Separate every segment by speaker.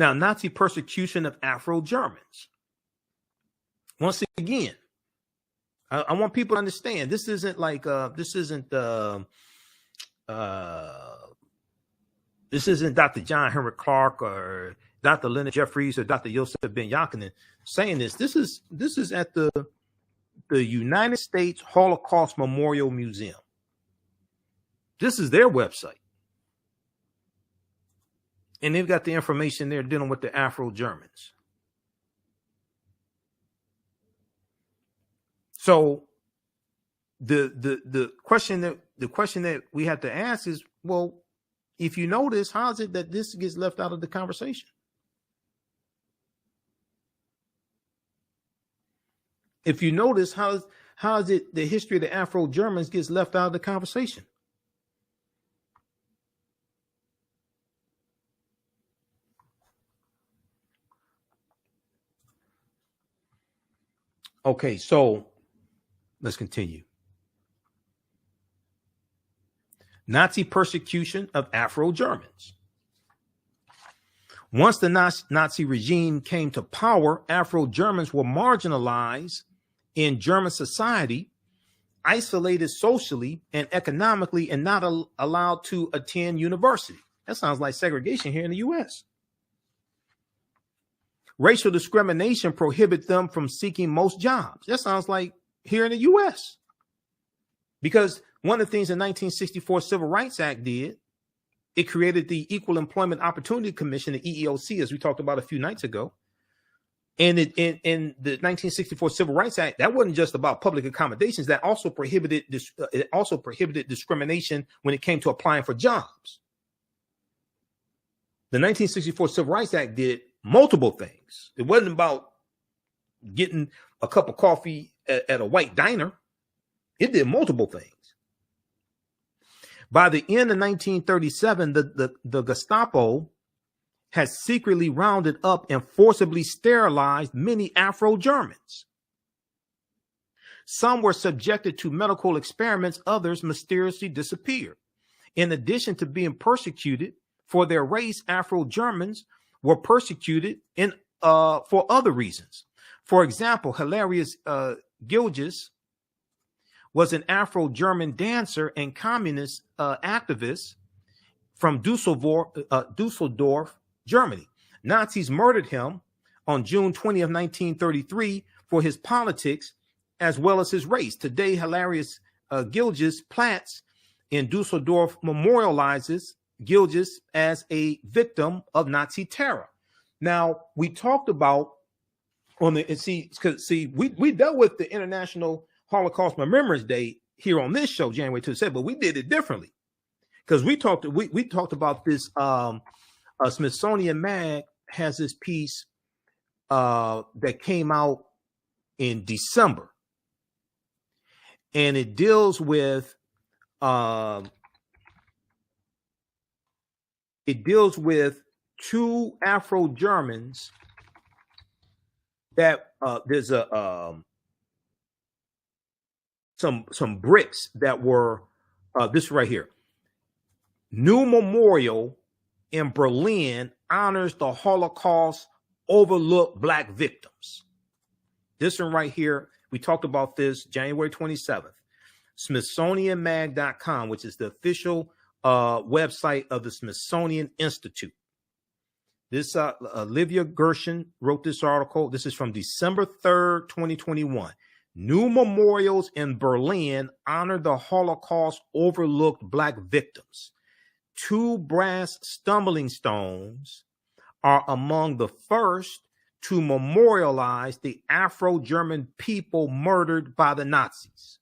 Speaker 1: Now, Nazi persecution of Afro-Germans. Once again, I want people to understand this isn't like this isn't Dr. John Henrik Clarke or Dr. Leonard Jeffries or Dr. Yosef Ben Yakinen saying this. This is at the United States Holocaust Memorial Museum. This is their website. And they've got the information there dealing with the Afro-Germans. So the question that we have to ask is, well, if you notice, how is it that this gets left out of the conversation? If you notice, how is it the history of the Afro-Germans gets left out of the conversation? Okay, so let's continue. Nazi persecution of Afro-Germans. Once the Nazi regime came to power, Afro-Germans were marginalized in German society, isolated socially and economically, and not allowed to attend university. That sounds like segregation here in the U.S. Racial discrimination prohibits them from seeking most jobs. That sounds like here in the U.S. Because one of the things the 1964 Civil Rights Act did, it created the Equal Employment Opportunity Commission, the EEOC, as we talked about a few nights ago. And in the 1964 Civil Rights Act, that wasn't just about public accommodations. That also prohibited discrimination when it came to applying for jobs. The 1964 Civil Rights Act did multiple things. It wasn't about getting a cup of coffee at a white diner. It did multiple things. By the end of 1937, the Gestapo had secretly rounded up and forcibly sterilized many Afro-Germans. Some were subjected to medical experiments, others mysteriously disappeared. In addition to being persecuted for their race, Afro-Germans were persecuted for other reasons. For example, Hilarius Gilges was an Afro-German dancer and communist activist from Dusseldorf, Germany. Nazis murdered him on June 20 of 1933 for his politics as well as his race. Today, Hilarius Gilges Platz in Dusseldorf memorializes Gilges as a victim of Nazi terror. Now, we talked about we dealt with the International Holocaust Remembrance Day here on this show, January 27th, but we did it differently because we talked about this. Smithsonian Mag has this piece that came out in December, and it deals with two Afro-Germans that there's some bricks that were this right here. New memorial in Berlin honors the Holocaust overlooked Black victims. This one right here, we talked about this January 27th. Smithsonianmag.com, which is the official website of the Smithsonian Institute. This Olivia Gershon wrote this article. This is from December 3rd, 2021. New memorials in Berlin honor the Holocaust overlooked Black victims. Two brass stumbling stones are among the first to memorialize the Afro-German people murdered by the Nazis.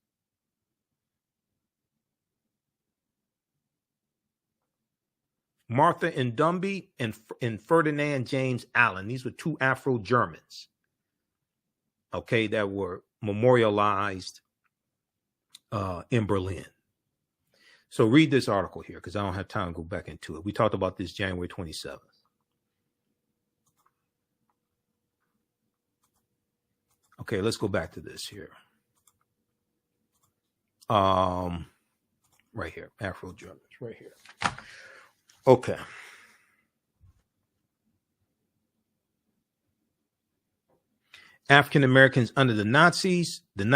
Speaker 1: Martha Ndumbi and Ferdinand James Allen. These were two Afro-Germans, okay, that were memorialized in Berlin. So read this article here because I don't have time to go back into it. We talked about this January 27th. Okay, let's go back to this here. Right here, Afro-Germans, right here. Okay. African Americans under the Nazis, in the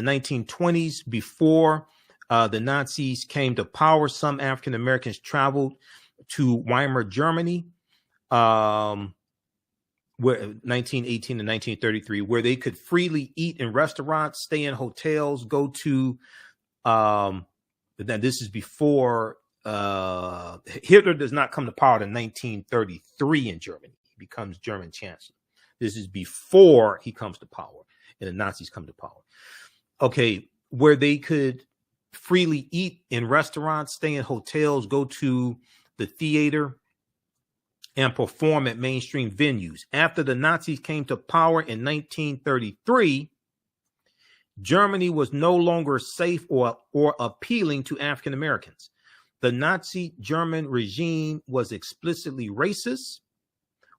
Speaker 1: 1920s, before the Nazis came to power, some African Americans traveled to Weimar, Germany, where 1918 to 1933, where they could freely eat in restaurants, stay in hotels, go to. But then this is before Hitler does not come to power in 1933 in Germany. He becomes German chancellor. This is before he comes to power and the Nazis come to power. Okay, where they could freely eat in restaurants, stay in hotels, go to the theater, and perform at mainstream venues. After the Nazis came to power in 1933, Germany was no longer safe or appealing to African Americans. The Nazi German regime was explicitly racist,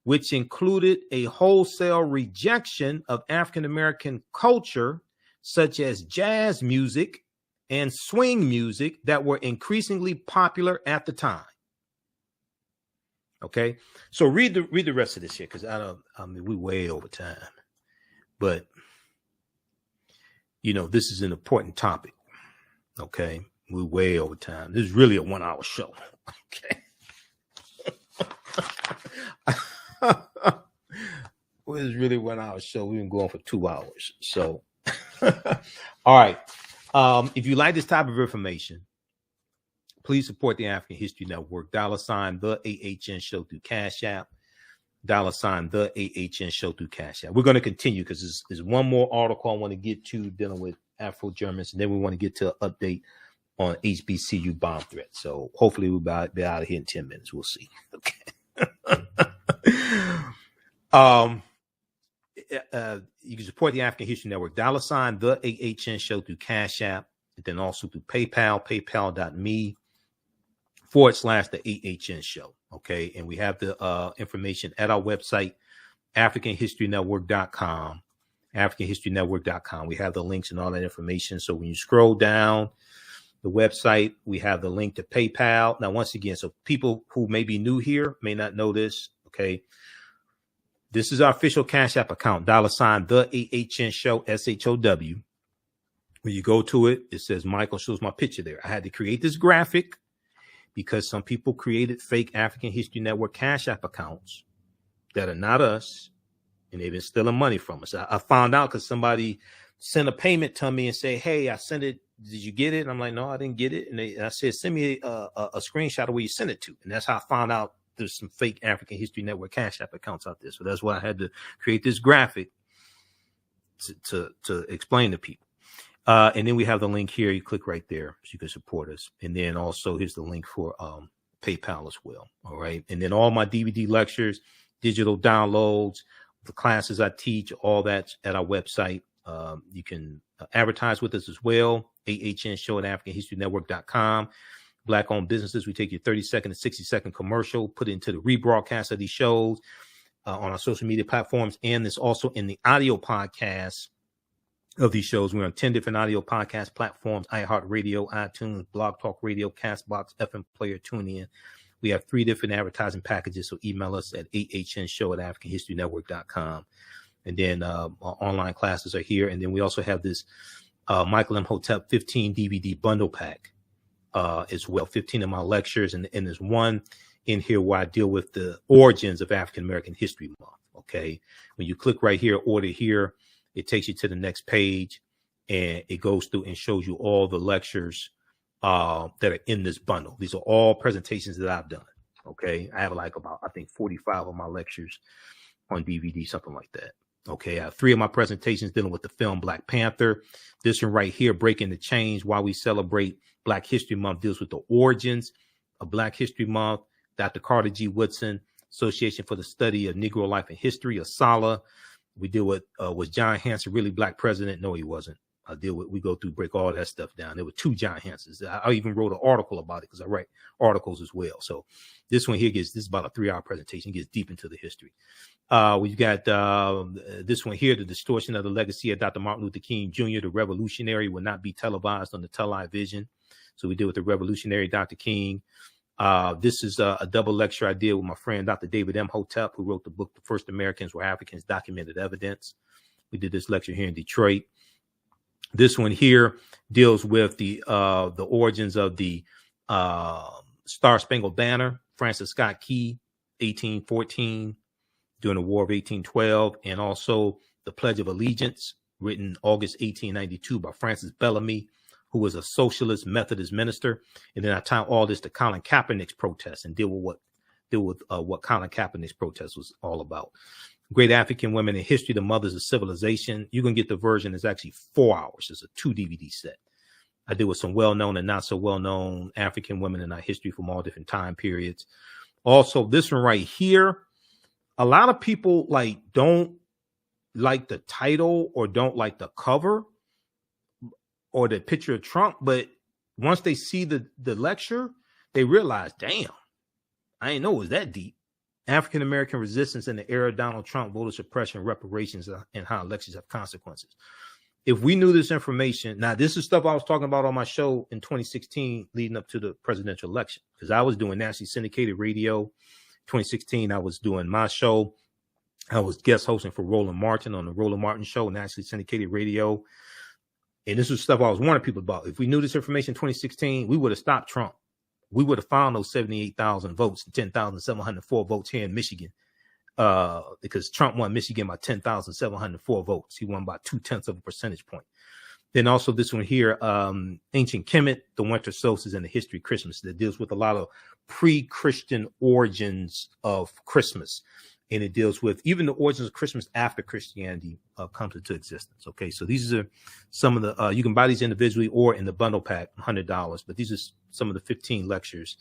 Speaker 1: which included a wholesale rejection of African American culture, such as jazz music and swing music that were increasingly popular at the time. Okay, so read the rest of this here, because we way over time, but this is an important topic. Okay, we're way over time. This is really a 1 hour show. Okay. Well, it's really 1 hour show. We've been going for 2 hours. So, all right. If you like this type of information, please support the African History Network. $ the AHN Show through Cash App. $ the AHN Show through Cash App. We're going to continue because there's one more article I want to get to dealing with Afro-Germans, and then we want to get to an update on HBCU bomb threats. So hopefully we'll be out of here in 10 minutes. We'll see. Okay. You can support the African History Network. $ the AHN Show through Cash App, and then also through PayPal, paypal.me/the AHN Show. And we have the information at our website, AfricanHistoryNetwork.com. AfricanHistoryNetwork.com. We have the links and all that information. So when you scroll down the website, we have the link to PayPal. Now, once again, so people who may be new here may not know this. Okay. This is our official Cash App account, $ the AHN Show, SHOW. When you go to it, it says Michael, shows my picture there. I had to create this graphic because some people created fake African History Network Cash App accounts that are not us, and they've been stealing money from us. I found out because somebody sent a payment to me and say, "Hey, I sent it. Did you get it?" And I'm like, "No, I didn't get it." And I said, "Send me a screenshot of where you sent it to." And that's how I found out there's some fake African History Network Cash App accounts out there. So that's why I had to create this graphic to explain to people. And then we have the link here. You click right there so you can support us. And then also here's the link for PayPal as well. All right. And then all my DVD lectures, digital downloads, the classes I teach, all that at our website. You can advertise with us as well. AHN Show at AfricanHistoryNetwork.com. Black-owned businesses, we take your 30-second to 60-second commercial, put it into the rebroadcast of these shows on our social media platforms, and it's also in the audio podcast of these shows. We're on 10 different audio podcast platforms: iHeartRadio, iTunes, Blog Talk Radio, Castbox, FM Player, TuneIn. We have 3 different advertising packages, so email us at AHNShow at AfricanHistoryNetwork.com. And then our online classes are here. And then we also have this Michael Imhotep 15 DVD bundle pack as well, 15 of my lectures. And there's one in here where I deal with the origins of African American History Month. Okay. When you click right here, order here, it takes you to the next page and it goes through and shows you all the lectures that are in this bundle. These are all presentations that I've done. Okay. I have like about, I think 45 of my lectures on DVD, something like that. Okay. I have 3 of my presentations dealing with the film Black Panther. This one right here, Breaking the Chains, Why We Celebrate Black History Month, deals with the origins of Black History Month. Dr. Carter G. Woodson, Association for the Study of Negro Life and History, ASALH. We deal with, was John Hanson really black president? No, he wasn't. We go through, break all that stuff down. There were 2 John Hansons. I even wrote an article about it because I write articles as well. So this one here this is about a 3-hour presentation, gets deep into the history. We've got this one here, The Distortion of the Legacy of Dr. Martin Luther King Jr., the Revolutionary, will not be televised on the television. So we deal with the revolutionary Dr. King. This is a double lecture I did with my friend, Dr. David Imhotep, who wrote the book, The First Americans Were Africans, Documented Evidence. We did this lecture here in Detroit. This one here deals with the origins of the Star Spangled Banner, Francis Scott Key, 1814, during the War of 1812, and also the Pledge of Allegiance, written August 1892 by Francis Bellamy, who was a socialist Methodist minister. And then I tie all this to Colin Kaepernick's protest and deal with what Colin Kaepernick's protest was all about. Great African Women in History, The Mothers of Civilization. You can get the version. It's actually 4 hours. It's a 2 DVD set. I did with some well-known and not so well-known African women in our history from all different time periods. Also, this one right here, a lot of people don't like the title or don't like the cover or the picture of Trump, but once they see the lecture, they realize, damn, I didn't know it was that deep. African American resistance in the era of Donald Trump, voter suppression, reparations, and how elections have consequences. If we knew this information, now this is stuff I was talking about on my show in 2016 leading up to the presidential election, because I was doing nationally syndicated radio. 2016, I was doing my show. I was guest hosting for Roland Martin on the Roland Martin Show, nationally syndicated radio. And this was stuff I was warning people about. If we knew this information in 2016, we would have stopped Trump. We would have found those 78,000 votes, 10,704 votes here in Michigan, because Trump won Michigan by 10,704 votes. He won by 0.2 of a percentage point. Then also this one here, Ancient Kemet, The Winter Solstice and the History of Christmas, that deals with a lot of pre-Christian origins of Christmas. And it deals with even the origins of Christmas after Christianity comes into existence. Okay, so these are some of the, you can buy these individually or in the bundle pack, $100. But these are some of the 15 lectures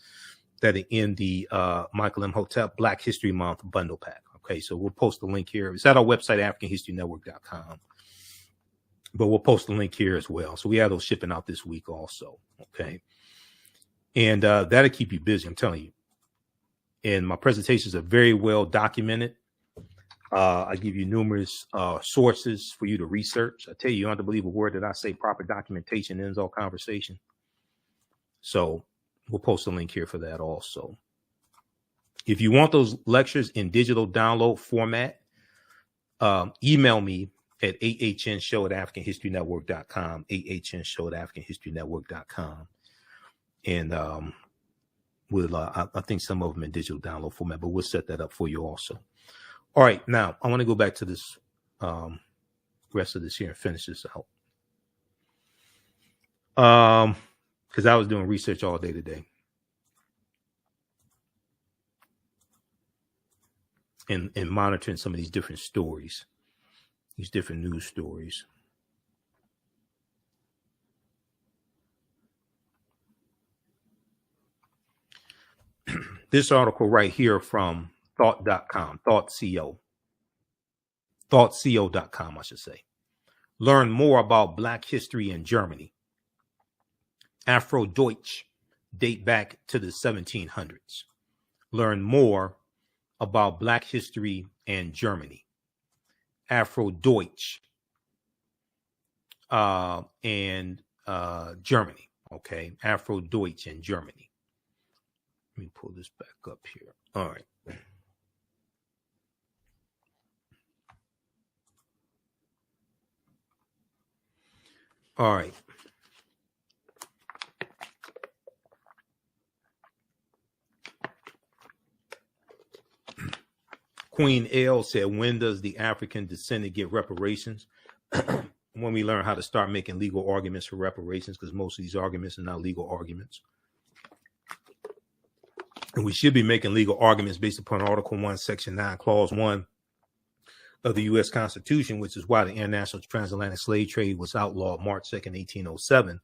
Speaker 1: that are in the Michael Imhotep Black History Month bundle pack. Okay, so we'll post the link here. It's at our website, AfricanHistoryNetwork.com. But we'll post the link here as well. So we have those shipping out this week also. Okay, and that'll keep you busy, I'm telling you. And my presentations are very well documented. I give you numerous sources for you to research. I tell you, you don't have to believe a word that I say. Proper documentation ends all conversation. So we'll post a link here for that also. If you want those lectures in digital download format, email me at AHNshow@AfricanHistoryNetwork.com, AHNshow@AfricanHistoryNetwork.com. And I think some of them in digital download format, but we'll set that up for you also. All right, now I want to go back to this rest of this here and finish this out. Because I was doing research all day today. And monitoring some of these different stories, these different news stories. This article right here from thought.com, thoughtco.com, I should say. Learn more about Black history in Germany. Afro-Deutsch date back to the 1700s. Learn more about Black history and Germany. Afro-Deutsch and Germany. Okay, Afro-Deutsch and Germany. Let me pull this back up here. All right. All right. Queen L said, when does the African descendant get reparations? When we learn how to start making legal arguments for reparations, because most of these arguments are not legal arguments. And we should be making legal arguments based upon Article 1, Section 9, Clause 1 of the U.S. Constitution, which is why the international transatlantic slave trade was outlawed March 2nd, 1807,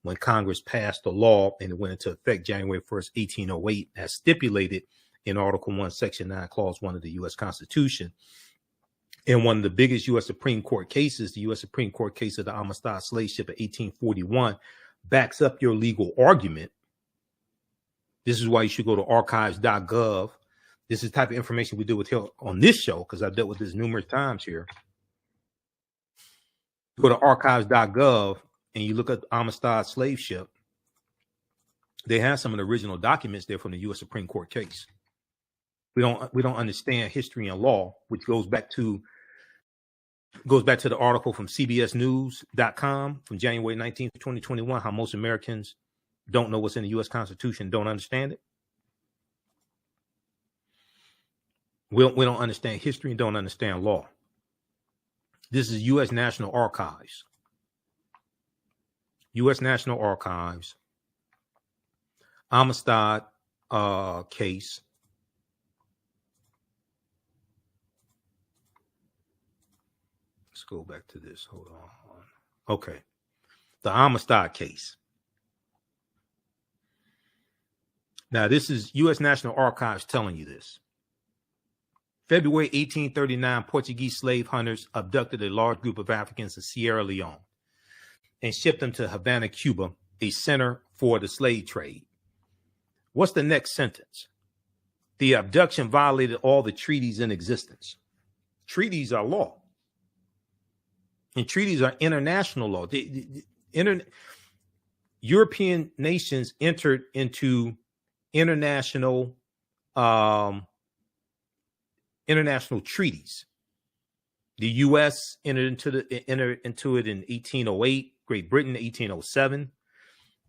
Speaker 1: when Congress passed the law and it went into effect January 1st, 1808, as stipulated in Article 1, Section 9, Clause 1 of the U.S. Constitution. In one of the biggest U.S. Supreme Court cases, the U.S. Supreme Court case of the Amistad slave ship of 1841, backs up your legal argument. This is why you should go to archives.gov. This is the type of information we deal with here on this show, because I've dealt with this numerous times here. Go to archives.gov and you look at the Amistad slave ship They have some of the original documents there from the U.S. Supreme Court case. We don't understand history and law, which goes back to the article from CBSNews.com from January 19th, 2021, how most Americans don't know what's in the U.S. Constitution, don't understand it. We don't understand history and don't understand law. This is U.S. National Archives. U.S. National Archives, Amistad case. Let's go back to this. Hold on. Okay. The Amistad case. Now, this is U.S. National Archives telling you this. February 1839, Portuguese slave hunters abducted a large group of Africans in Sierra Leone and shipped them to Havana, Cuba, a center for the slave trade. What's the next sentence? The abduction violated all the treaties in existence. Treaties are law. And treaties are international law. European nations entered into international treaties. The U.S. entered into it in 1808, Great Britain 1807,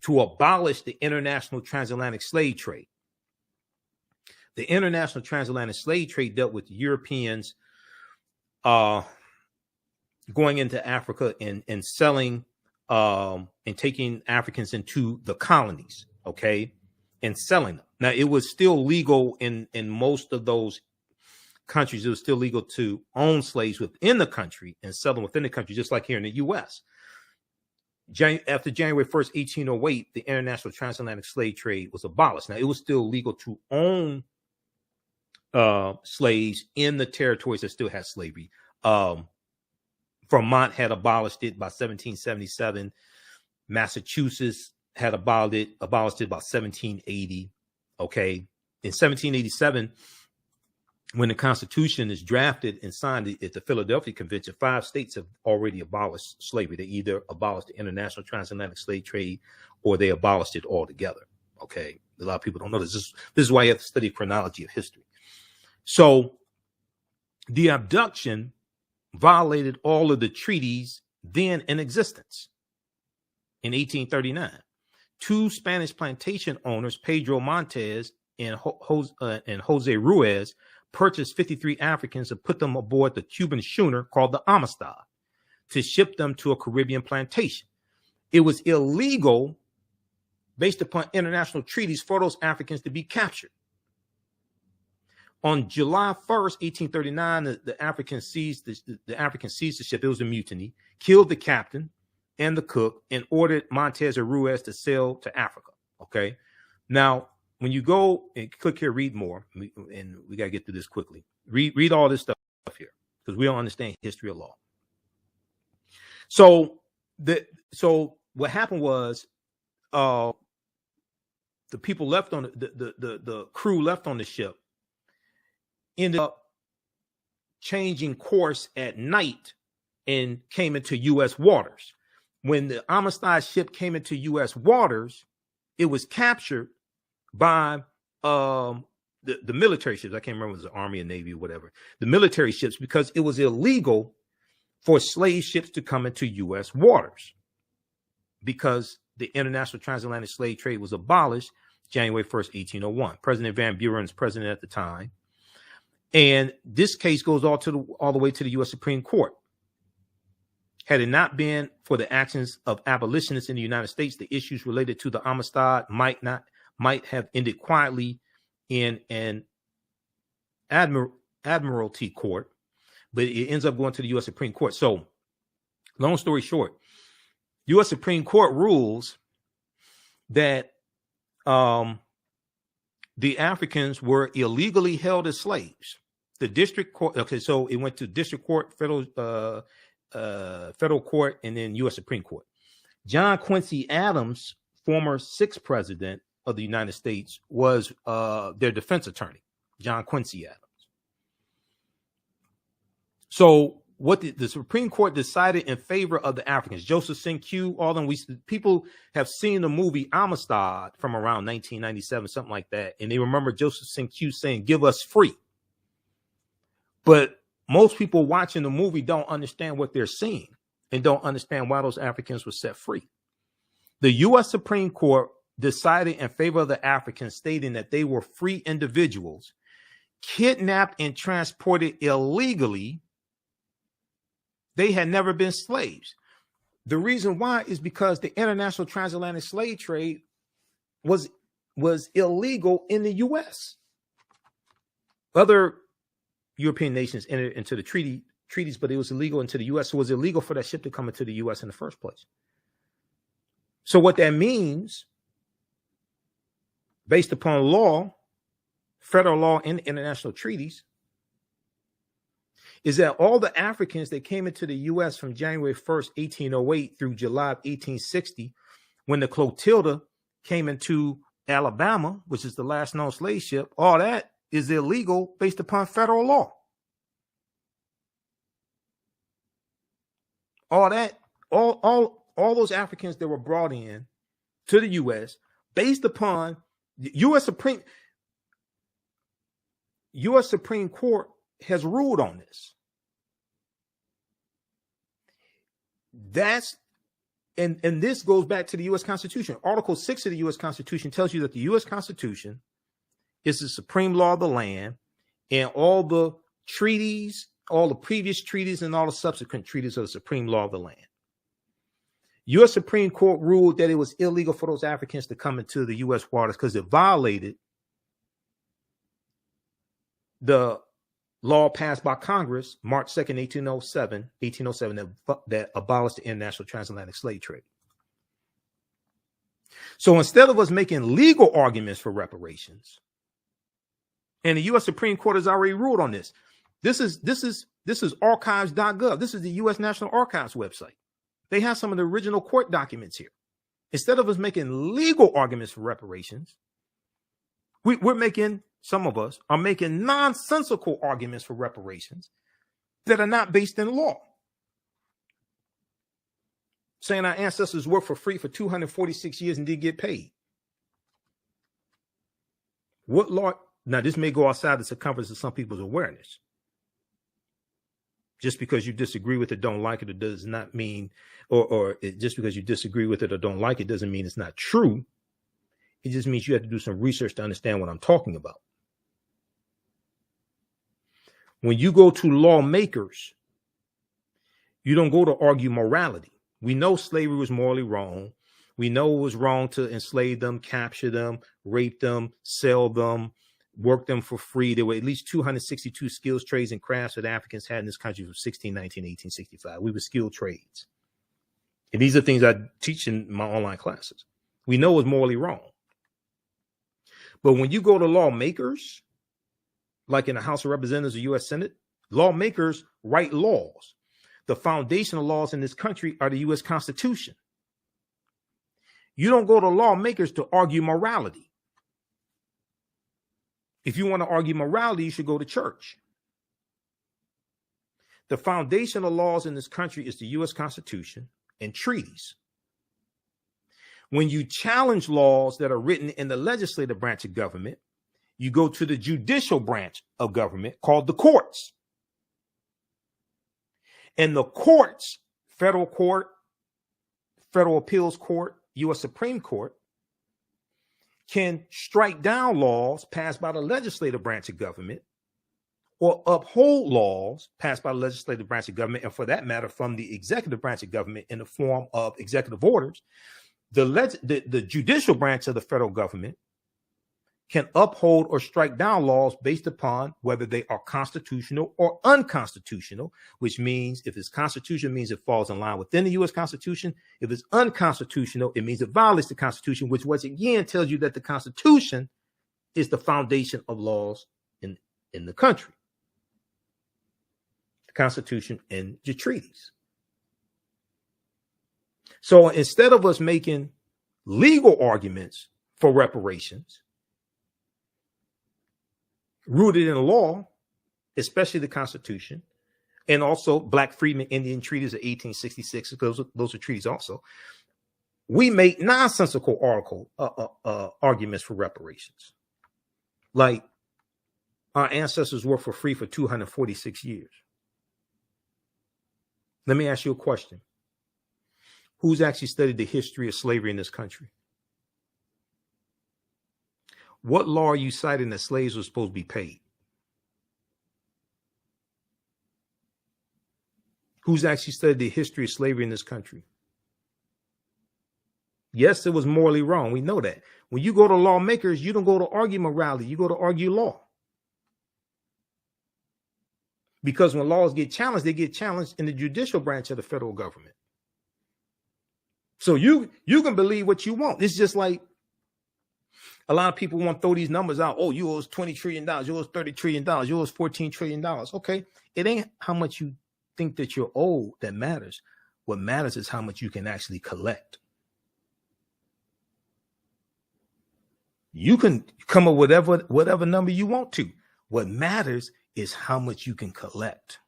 Speaker 1: to abolish the international transatlantic slave trade. The international transatlantic slave trade dealt with Europeans going into Africa and selling and taking Africans into the colonies, okay, and selling them. Now, it was still legal in most of those countries. It was still legal to own slaves within the country and sell them within the country, just like here in the U.S. After January 1st, 1808, the international transatlantic slave trade was abolished. Now, it was still legal to own slaves in the territories that still had slavery. Vermont had abolished it by 1777. Massachusetts had abolished it by 1780. Okay. In 1787, when the Constitution is drafted and signed at the Philadelphia Convention, 5 states have already abolished slavery. They either abolished the international transatlantic slave trade or they abolished it altogether. Okay. A lot of people don't know this. This is why you have to study chronology of history. So the abduction violated all of the treaties then in existence. In 1839, 2 Spanish plantation owners, Pedro Montes and Jose Ruiz, purchased 53 Africans and put them aboard the Cuban schooner called the Amistad to ship them to a Caribbean plantation. It was illegal, based upon international treaties, for those Africans to be captured. On July 1st, 1839, the Africans seized the ship. It was a mutiny, killed the captain and the cook, and ordered Montes and Ruiz to sail to Africa. Okay. Now, when you go and click here, read more, and we got to get through this quickly. Read all this stuff here because we don't understand history of law. So what happened was the people left on the crew left on the ship ended up changing course at night and came into U.S. waters. When the Amistad ship came into U.S. waters, it was captured by the military ships. I can't remember if it was the Army or Navy or whatever. The military ships, because it was illegal for slave ships to come into U.S. waters because the international transatlantic slave trade was abolished January 1st, 1801. President Van Buren was president at the time. And this case goes all the way to the U.S. Supreme Court. Had it not been for the actions of abolitionists in the United States, the issues related to the Amistad might have ended quietly in an admiralty court, but it ends up going to the U.S. Supreme Court. So, long story short, U.S. Supreme Court rules that the Africans were illegally held as slaves. The district court, okay, so it went to district court, federal court, and then U.S. Supreme Court. John Quincy Adams, former 6th president of the United States, was their defense attorney, John Quincy Adams. So what the Supreme Court decided in favor of the Africans. Joseph Q, all them. People have seen the movie Amistad from around 1997, something like that, and they remember Joseph Q saying, "Give us free." But most people watching the movie don't understand what they're seeing and don't understand why those Africans were set free. The U.S. Supreme Court decided in favor of the Africans, stating that they were free individuals kidnapped and transported illegally. They had never been slaves. The reason why is because the international transatlantic slave trade was illegal in the U.S. Other European nations entered into the treaties, but it was illegal into the U.S. So it was illegal for that ship to come into the U.S. in the first place. So what that means, based upon law, federal law and international treaties, is that all the Africans that came into the U.S. from January 1st, 1808 through July of 1860, when the Clotilda came into Alabama, which is the last known slave ship, all that is illegal based upon federal law. All those Africans that were brought in to the U.S. based upon the U.S. Supreme Court has ruled on this. And this goes back to the U.S. Constitution. Article 6 of the U.S. Constitution tells you that the U.S. Constitution is the supreme law of the land, and all the treaties, all the previous treaties, and all the subsequent treaties are the supreme law of the land. U.S. Supreme Court ruled that it was illegal for those Africans to come into the U.S. waters because it violated the law passed by Congress March 2nd, 1807 that abolished the international transatlantic slave trade. So instead of us making legal arguments for reparations, and the U.S. Supreme Court has already ruled on this. This is archives.gov. This is the U.S. National Archives website. They have some of the original court documents here. Instead of us making legal arguments for reparations, some of us are making nonsensical arguments for reparations that are not based in law. Saying our ancestors worked for free for 246 years and didn't get paid. What law? Now, this may go outside the circumference of some people's awareness. Just because you disagree with it, don't like it, it does not mean, just because you disagree with it or don't like it, doesn't mean it's not true. It just means you have to do some research to understand what I'm talking about. When you go to lawmakers, you don't go to argue morality. We know slavery was morally wrong. We know it was wrong to enslave them, capture them, rape them, sell them, work them for free. There were at least 262 skills, trades, and crafts that Africans had in this country from 1619 to 1865. We were skilled trades. And these are things I teach in my online classes. We know it's morally wrong. But when you go to lawmakers, like in the House of Representatives or U.S. Senate, lawmakers write laws. The foundational laws in this country are the U.S. Constitution. You don't go to lawmakers to argue morality. If you want to argue morality, you should go to church. The foundational laws in this country is the U.S. Constitution and treaties. When you challenge laws that are written in the legislative branch of government, you go to the judicial branch of government called the courts. And the courts, federal court, federal appeals court, U.S. Supreme Court, can strike down laws passed by the legislative branch of government or uphold laws passed by the legislative branch of government, and for that matter, from the executive branch of government in the form of executive orders. The judicial branch of the federal government can uphold or strike down laws based upon whether they are constitutional or unconstitutional, which means if it's constitutional, it means it falls in line within the U.S. Constitution. If it's unconstitutional, it means it violates the Constitution, which once again tells you that the Constitution is the foundation of laws in the country. The Constitution and the treaties. So instead of us making legal arguments for reparations, rooted in law, especially the Constitution, And also Black Freedmen Indian treaties of 1866. Those are treaties also. We make nonsensical arguments for reparations. Like our ancestors worked for free for 246 years. Let me ask you a question. Who's actually studied the history of slavery in this country? What law are you citing that slaves were supposed to be paid? Who's actually studied the history of slavery in this country? Yes, it was morally wrong. We know that. When you go to lawmakers, you don't go to argue morality. You go to argue law. Because when laws get challenged, they get challenged in the judicial branch of the federal government. So you can believe what you want. It's just like a lot of people want to throw these numbers out. Oh, you owe us $20 trillion. You owe us $30 trillion. You owe us $14 trillion. Okay. It ain't how much you think that you're owed that matters. What matters is how much you can actually collect. You can come up with whatever number you want to. What matters is how much you can collect.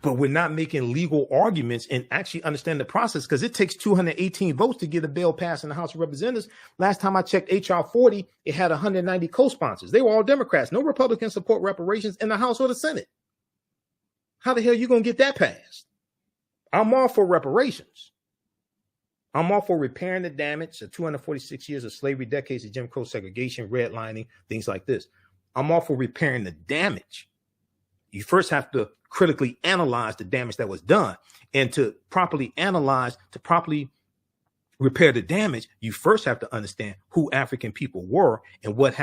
Speaker 1: But we're not making legal arguments and actually understand the process, because it takes 218 votes to get a bill passed in the House of Representatives. Last time I checked HR 40, it had 190 co-sponsors. They were all Democrats. No Republicans support reparations in the House or the Senate. How the hell are you going to get that passed? I'm all for reparations. I'm all for repairing the damage of 246 years of slavery, decades of Jim Crow segregation, redlining, things like this. I'm all for repairing the damage. You first have to critically analyze the damage that was done. And to properly analyze, to properly repair the damage, you first have to understand who African people were and what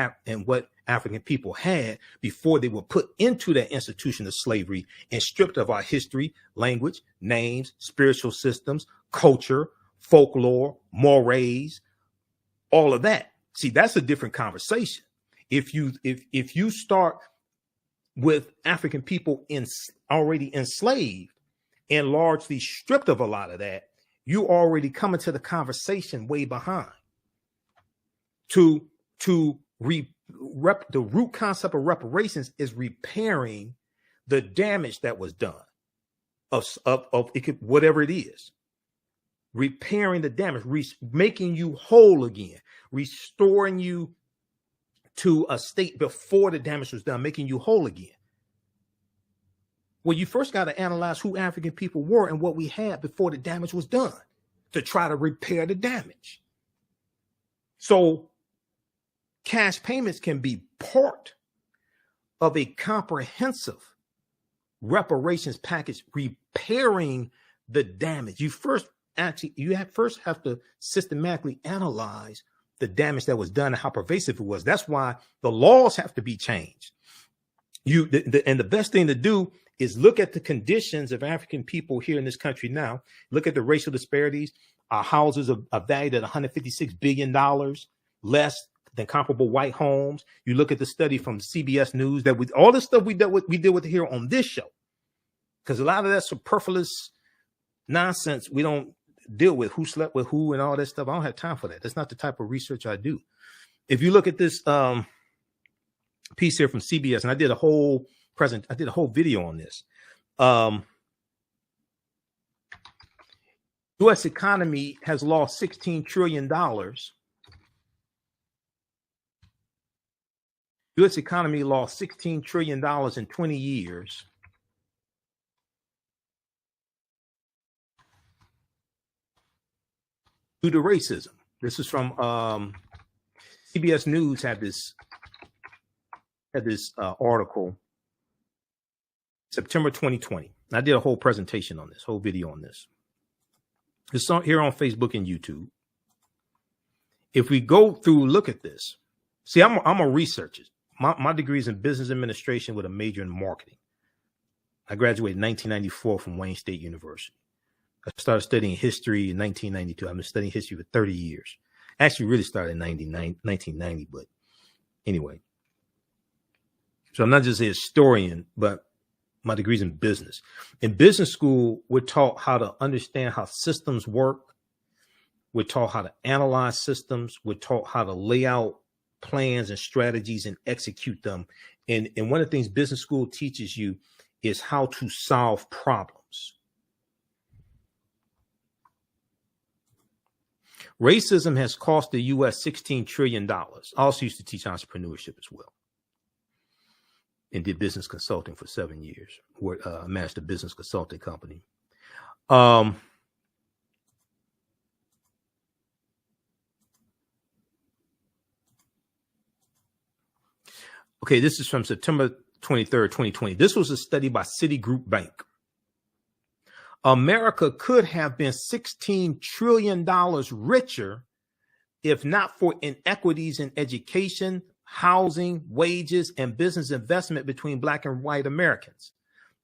Speaker 1: African people had before they were put into that institution of slavery and stripped of our history, language, names, spiritual systems, culture, folklore, mores, all of that. See, that's a different conversation. If you start with African people already enslaved and largely stripped of a lot of that, you already come into the conversation way behind. The root concept of reparations is repairing the damage that was done of it could, whatever it is. Repairing the damage, making you whole again, restoring you to a state before the damage was done, making you whole again. Well, you first got to analyze who African people were and what we had before the damage was done to try to repair the damage. So cash payments can be part of a comprehensive reparations package, repairing the damage. You first have to systematically analyze the damage that was done and how pervasive it was. That's why the laws have to be changed. And the best thing to do is look at the conditions of African people here in this country now. Look at the racial disparities. Our houses are valued at $156 billion, less than comparable white homes. You look at the study from CBS News that all the stuff we deal with here on this show, because a lot of that superfluous nonsense we don't deal with, who slept with who and all that stuff. I don't have time for that. That's not the type of research I do. If you look at this piece here from CBS, and I did a whole video on this. U.S. economy has lost $16 trillion. U.S. economy lost $16 trillion in 20 years. Due to racism. This is from CBS News had this article September 2020. I did a whole presentation on this, whole video on this. It's here on Facebook and YouTube. If we go through, look at this. See, I'm a researcher. My degree is in business administration with a major in marketing. I graduated in 1994 from Wayne State University. I started studying history in 1992. I've been studying history for 30 years. I actually really started in 1990, but anyway. So I'm not just a historian, but my degree's in business. In business school, we're taught how to understand how systems work. We're taught how to analyze systems. We're taught how to lay out plans and strategies and execute them. And one of the things business school teaches you is how to solve problems. Racism has cost the U.S. $16 trillion. I also used to teach entrepreneurship as well and did business consulting for 7 years. Managed a business consulting company. Okay, this is from September 23rd, 2020. This was a study by Citigroup Bank. America could have been $16 trillion richer if not for inequities in education, housing, wages, and business investment between Black and white Americans.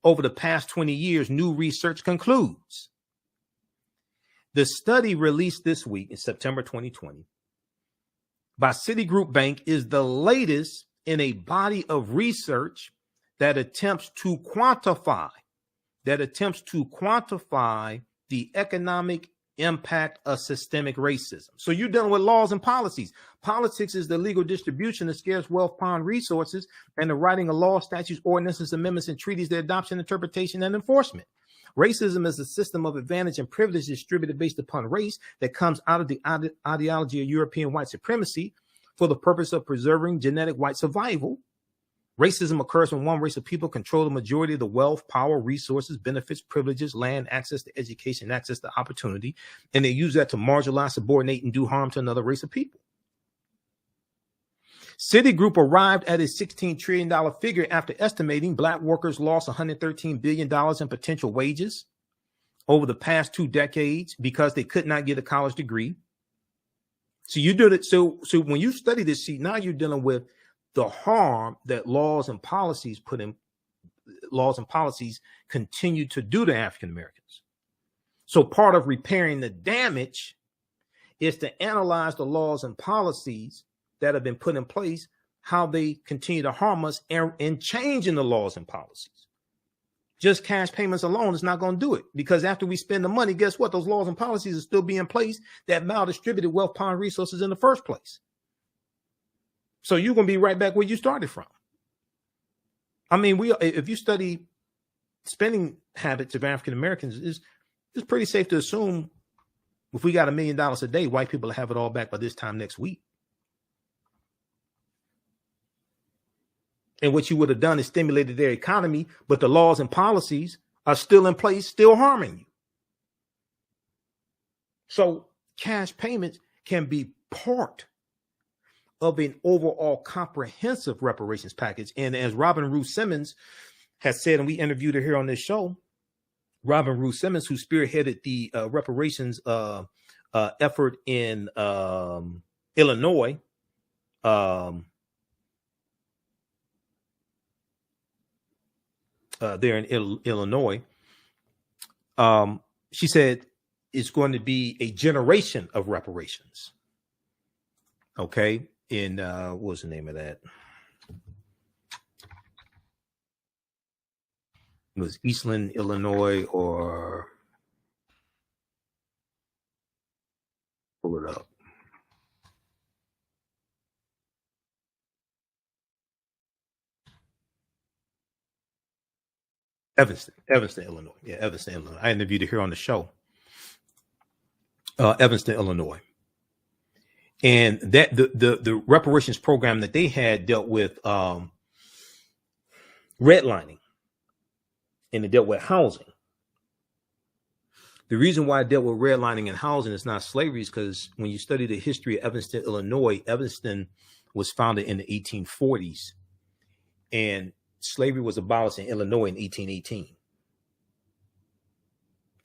Speaker 1: Over the past 20 years, new research concludes. The study released this week in September 2020 by Citigroup Bank is the latest in a body of research that attempts to quantify the economic impact of systemic racism. So you're dealing with laws and policies. Politics is the legal distribution of scarce wealth, upon resources, and the writing of laws, statutes, ordinances, amendments, and treaties, their adoption, interpretation, and enforcement. Racism is a system of advantage and privilege distributed based upon race that comes out of the ideology of European white supremacy for the purpose of preserving genetic white survival. Racism occurs when one race of people control the majority of the wealth, power, resources, benefits, privileges, land, access to education, access to opportunity, and they use that to marginalize, subordinate, and do harm to another race of people. Citigroup arrived at a $16 trillion figure after estimating Black workers lost $113 billion in potential wages over the past 2 decades because they could not get a college degree. So you do it. So when you study this, see, now you're dealing with the harm that laws and policies continue to do to African Americans. So part of repairing the damage is to analyze the laws and policies that have been put in place, how they continue to harm us, and changing the laws and policies. Just cash payments alone is not going to do it, because after we spend the money, guess what? Those laws and policies are still being in place that maldistributed wealth, power, and resources in the first place. So you're going to be right back where you started from. I mean, if you study spending habits of African Americans, it's pretty safe to assume if we got $1 million a day, white people will have it all back by this time next week. And what you would have done is stimulated their economy, but the laws and policies are still in place, still harming you. So cash payments can be part of an overall comprehensive reparations package. And as Robin Ruth Simmons has said, and we interviewed her here on this show, Robin Ruth Simmons, who spearheaded the reparations effort in Illinois, there in Illinois, she said it's going to be a generation of reparations. Okay. In what was the name of that? It was Eastland, Illinois, or pull it up. Evanston, Illinois. Yeah, Evanston, Illinois. I interviewed her here on the show. Evanston, Illinois. And that the reparations program that they had dealt with redlining, and it dealt with housing. The reason why I dealt with redlining and housing is not slavery is because when you study the history of Evanston, Illinois, Evanston was founded in the 1840s, and slavery was abolished in Illinois in 1818.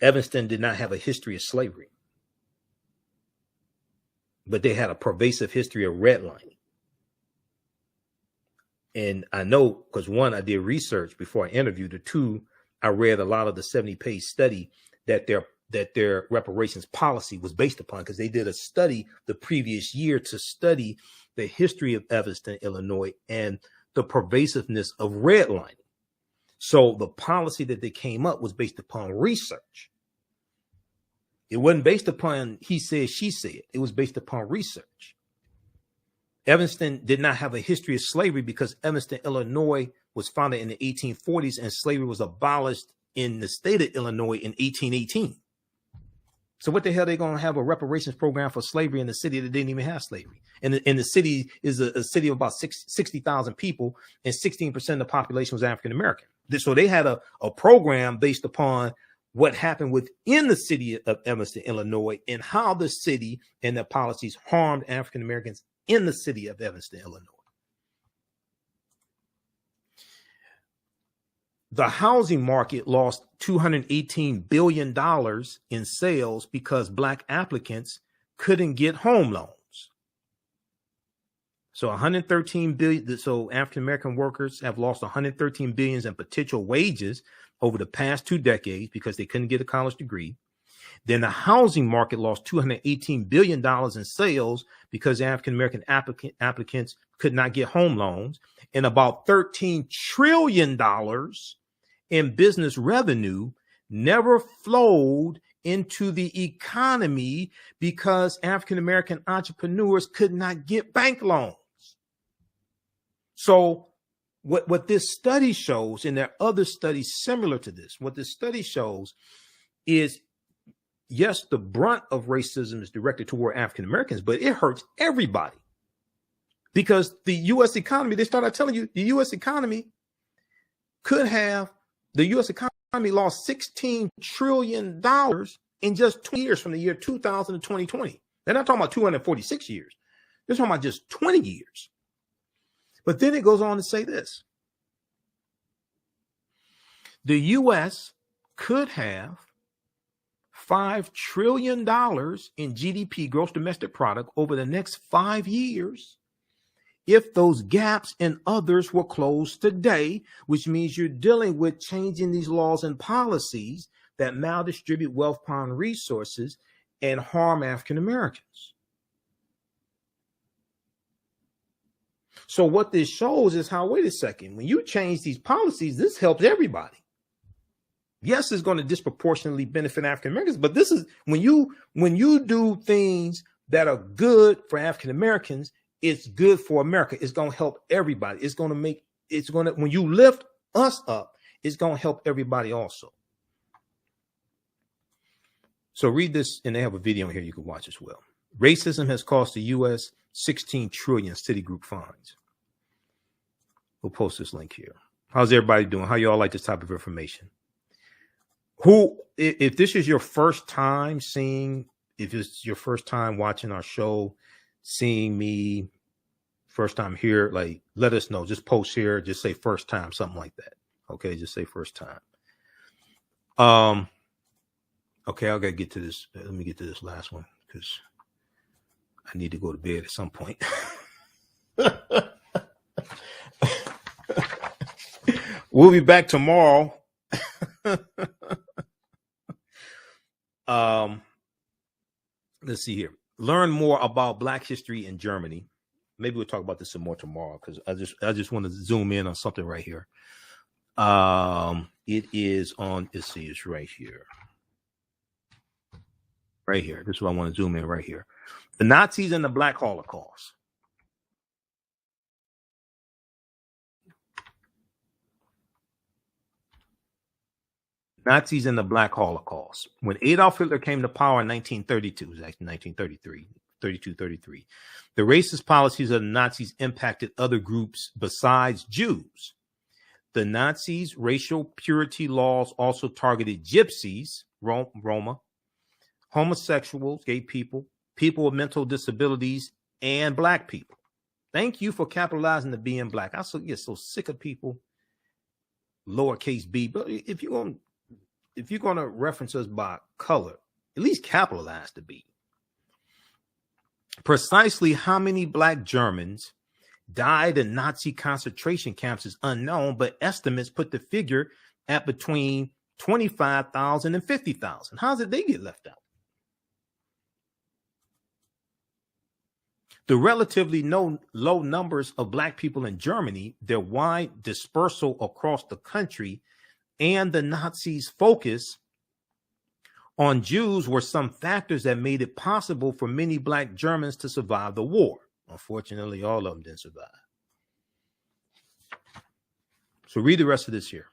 Speaker 1: Evanston did not have a history of slavery, but they had a pervasive history of redlining. And I know because, one, I did research before I interviewed her. Two, I read a lot of the 70-page study that their reparations policy was based upon, because they did a study the previous year to study the history of Evanston, Illinois, and the pervasiveness of redlining. So the policy that they came up was based upon research. It wasn't based upon he said, she said. It was based upon research. Evanston did not have a history of slavery because Evanston, Illinois was founded in the 1840s, and slavery was abolished in the state of Illinois in 1818. So what the hell are they going to have a reparations program for slavery in the city that didn't even have slavery? And the city is a city of about 60,000 people, and 16% of the population was African American. So they had a program based upon what happened within the city of Evanston, Illinois, and how the city and their policies harmed African Americans in the city of Evanston, Illinois. The housing market lost $218 billion in sales because Black applicants couldn't get home loans. So 113 billion. So African American workers have lost 113 billions in potential wages over the past 2 decades because they couldn't get a college degree. Then the housing market lost $218 billion in sales because African American applicants could not get home loans, and about $13 trillion in business revenue never flowed into the economy because African American entrepreneurs could not get bank loans. So what this study shows, and there are other studies similar to this, what this study shows is, yes, the brunt of racism is directed toward African Americans, but it hurts everybody. Because the U.S. economy, they started telling you the U.S. economy lost $16 trillion in just 2 years from the year 2000 to 2020. They're not talking about 246 years. They're talking about just 20 years. But then it goes on to say this. The U.S. could have $5 trillion in GDP, gross domestic product, over the next 5 years if those gaps and others were closed today, which means you're dealing with changing these laws and policies that maldistribute wealth, power, and resources and harm African Americans. So what this shows is how, wait a second, when you change these policies, this helps everybody. Yes, it's going to disproportionately benefit African Americans, but this is when you do things that are good for African Americans, it's good for America. It's going to help everybody. When you lift us up, it's going to help everybody also. So read this, and they have a video here you can watch as well. Racism has cost the U.S. 16 trillion Citigroup fines. We'll post this link here. How's everybody doing? How y'all like this type of information? If this is your first time if it's your first time watching our show, seeing me, first time here, like, let us know. Just post here. Just say first time, something like that. Okay, just say first time. Okay, I gotta get to this. Let me get to this last one because I need to go to bed at some point. We'll be back tomorrow. Let's see here. Learn more about Black history in Germany. Maybe we'll talk about this some more tomorrow because I just want to zoom in on something right here. It is on. Let's see. It's right here. Right here. This is what I want to zoom in right here. The Nazis and the Black Holocaust. Nazis and the Black Holocaust. When Adolf Hitler came to power in 1932, it was actually 1933, the racist policies of the Nazis impacted other groups besides Jews. The Nazis' racial purity laws also targeted gypsies, Roma, homosexuals, gay people, people with mental disabilities, and Black people. Thank you for capitalizing the being Black. I get so sick of people, lowercase b, but if you're going to reference us by color, at least capitalize the B. Precisely how many Black Germans died in Nazi concentration camps is unknown, but estimates put the figure at between 25,000 and 50,000. How did they get left out? The relatively low numbers of Black people in Germany, their wide dispersal across the country, and the Nazis' focus on Jews were some factors that made it possible for many Black Germans to survive the war. Unfortunately, all of them didn't survive. So read the rest of this here.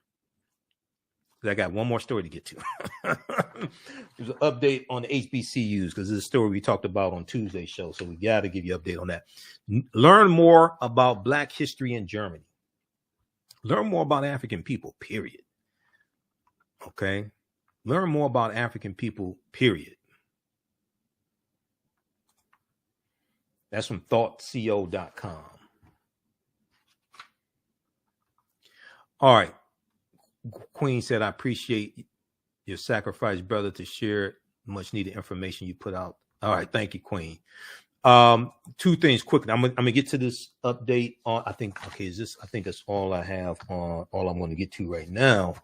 Speaker 1: I got one more story to get to. There's an update on the HBCUs because this is a story we talked about on Tuesday's show. So we got to give you an update on that. Learn more about Black history in Germany. Learn more about African people, period. Okay. Learn more about African people, period. That's from thoughtco.com. All right. Queen said, I appreciate your sacrifice, brother, to share much needed information you put out. All right. Thank you, Queen. Two things quickly. I'm gonna get to this update on, I think that's all I have on all I'm going to get to right now,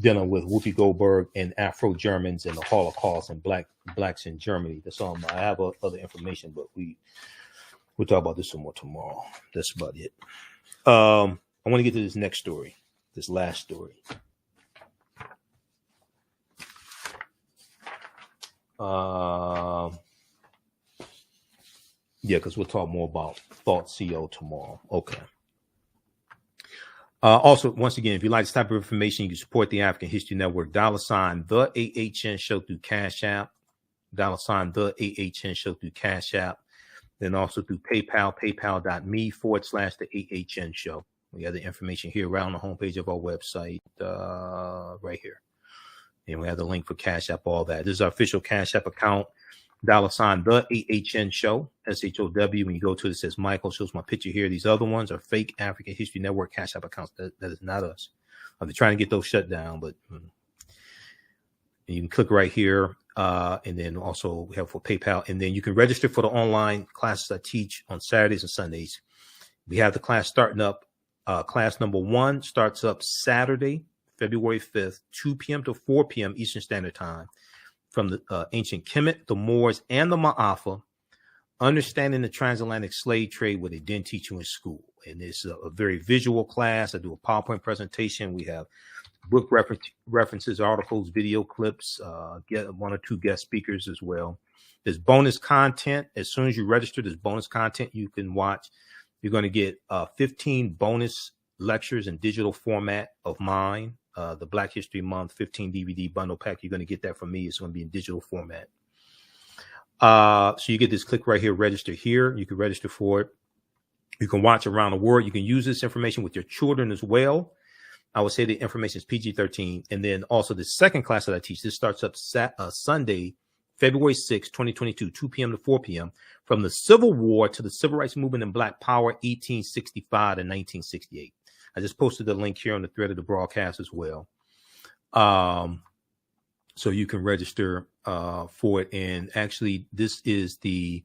Speaker 1: dealing with Whoopi Goldberg and Afro-Germans and the Holocaust and blacks in Germany. That's all. I have other information, but we'll talk about this some more tomorrow. That's about it. I want to get to this next story, this last story. Yeah, because we'll talk more about TheAHNShow tomorrow. Okay. Also, once again, if you like this type of information, you can support the African History Network. $ the AHN show through Cash App. $ the AHN show through Cash App. Then also through PayPal, paypal.me/the AHN show. We have the information here around the homepage of our website, right here. And we have the link for Cash App, all that. This is our official Cash App account. $ the AHN show, SHOW. When you go to it, it says Michael, shows my picture here. These other ones are fake African History Network Cash App accounts. That is not us. They're trying to get those shut down, but you can click right here. And then also we have for PayPal. And then you can register for the online classes I teach on Saturdays and Sundays. We have the class starting up. Class number 1 starts up Saturday, February 5th, 2 p.m. to 4 p.m. Eastern Standard Time. From the ancient Kemet, the Moors, and the Ma'afa, understanding the transatlantic slave trade, what they didn't teach you in school. And it's a very visual class. I do a PowerPoint presentation. We have book references, articles, video clips, get 1 or 2 guest speakers as well. There's bonus content. As soon as you register, there's bonus content you can watch. You're going to get 15 bonus lectures in digital format of mine. The Black History Month 15 DVD bundle pack. You're going to get that from me. It's going to be in digital format. So you get this click right here, register here. You can register for it. You can watch around the world. You can use this information with your children as well. I would say the information is PG-13. And then also the second class that I teach, this starts up Sunday, February 6, 2022, 2 p.m. to 4 p.m. From the Civil War to the Civil Rights Movement and Black Power, 1865 to 1968. I just posted the link here on the thread of the broadcast as well. So you can register for it. And actually, this is the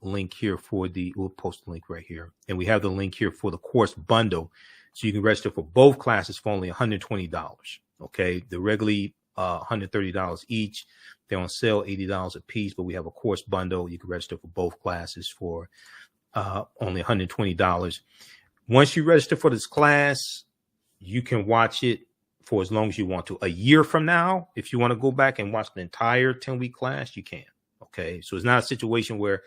Speaker 1: link here for we'll post the link right here. And we have the link here for the course bundle. So you can register for both classes for only $120. Okay. They're regularly $130 each. They're on sale, $80 a piece, but we have a course bundle. You can register for both classes for only $120. Once you register for this class, you can watch it for as long as you want to. A year from now, if you want to go back and watch the entire 10-week class, you can. Okay. So it's not a situation where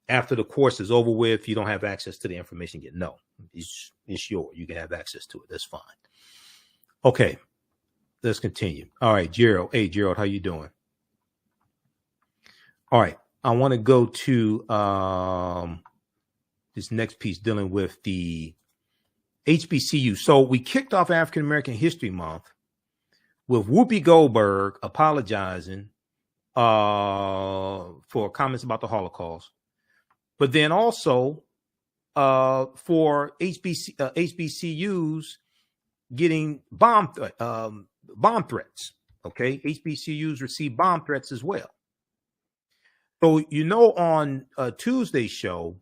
Speaker 1: after the course is over with, you don't have access to the information yet. No, it's yours. You can have access to it. That's fine. Okay. Let's continue. All right, Gerald. Hey, Gerald, how you doing? All right. I want to go to this next piece dealing with the HBCU. So we kicked off African American History Month with Whoopi Goldberg apologizing for comments about the Holocaust, but then also for HBCUs getting bomb threats. Okay, HBCUs receive bomb threats as well. So on Tuesday's show,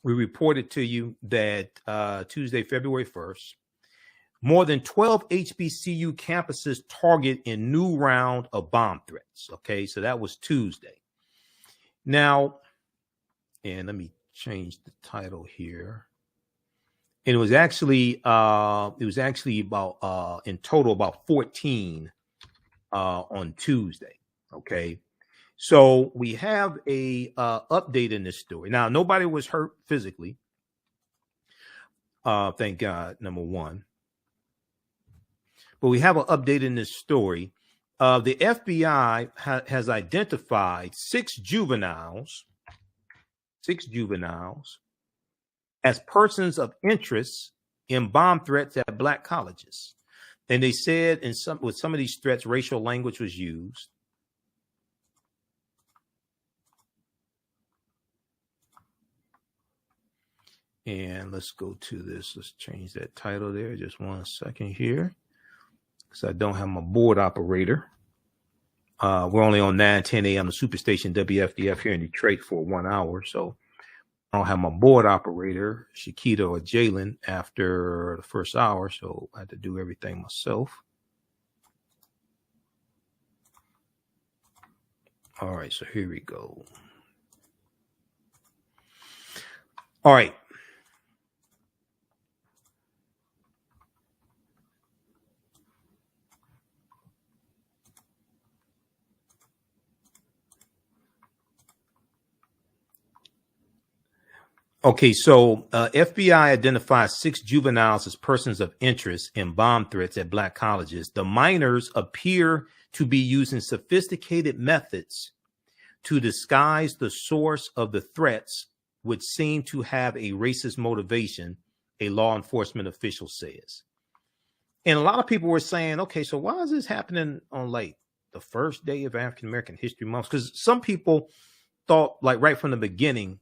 Speaker 1: we reported to you that Tuesday, February 1st, more than 12 HBCU campuses target in new round of bomb threats. Okay, so that was Tuesday. Now, and let me change the title here. And it was actually about in total about 14 on Tuesday. Okay. So we have a update in this story. Now, nobody was hurt physically. Thank God, number one. But we have an update in this story. The FBI has identified six juveniles as persons of interest in bomb threats at black colleges. And they said with some of these threats, racial language was used. And let's go to this. Let's change that title there. Just 1 second here, because I don't have my board operator. We're only on 9:10 a.m. the Superstation WFDF here in Detroit for 1 hour. So I don't have my board operator, Shakita or Jalen, after the first hour. So I had to do everything myself. All right. So here we go. All right. Okay, so FBI identifies six juveniles as persons of interest in bomb threats at black colleges. The minors appear to be using sophisticated methods to disguise the source of the threats, which seem to have a racist motivation, a law enforcement official says. And a lot of people were saying, okay, so why is this happening on like the first day of African American History Month? Because some people thought, like right from the beginning,